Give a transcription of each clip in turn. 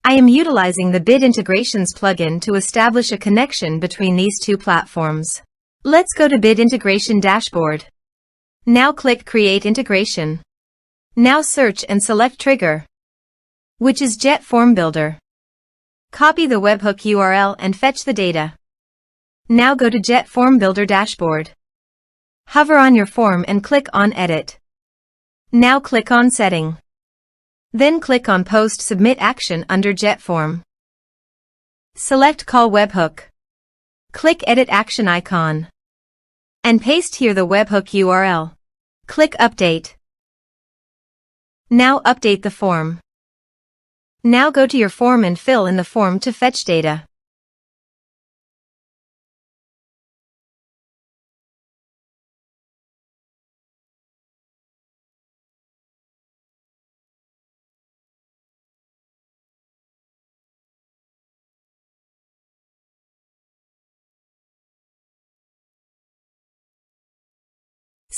I am utilizing the Bit Integrations plugin to establish a connection between these two platforms. Let's go to Bit Integration Dashboard. Now click Create Integration. Now search and select Trigger, which is JetFormBuilder. Copy the webhook URL and fetch the data. Now go to JetFormBuilder Dashboard. Hover on your form and click on Edit. Now click on Setting. Then click on Post Submit Action under JetForm. Select Call Webhook. Click Edit Action icon. And paste here the webhook URL. Click Update. Now update the form. Now go to your form and fill in the form to fetch data.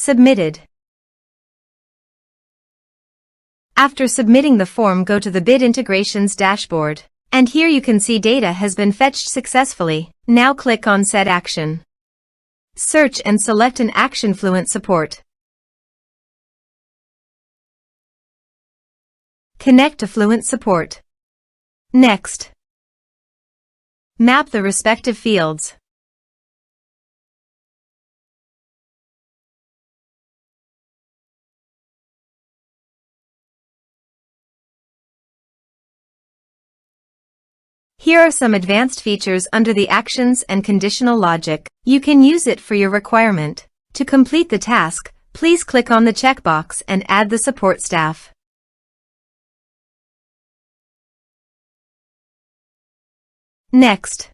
Submitted. After submitting the form, go to the Bit Integrations dashboard. And here you can see data has been fetched successfully. Now click on Set Action. Search and select an action Fluent Support. Connect to Fluent Support. Next, map the respective fields. Here are some advanced features under the actions and conditional logic. You can use it for your requirement. To complete the task, please click on the checkbox and add the support staff. Next,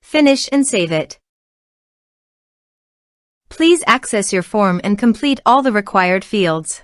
finish and save it. Please access your form and complete all the required fields.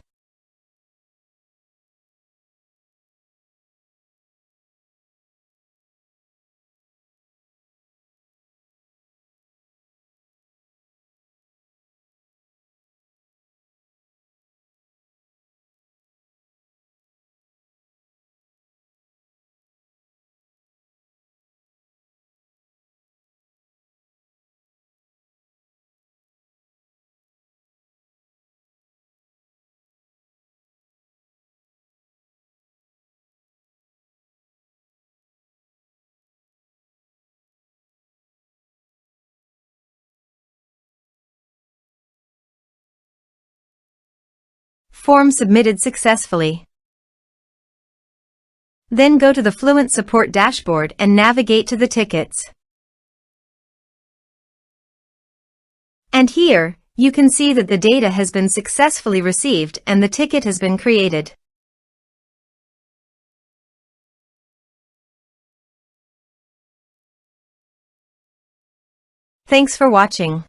Form submitted successfully. Then go to the Fluent Support dashboard and navigate to the tickets. And here, you can see that the data has been successfully received and the ticket has been created. Thanks for watching.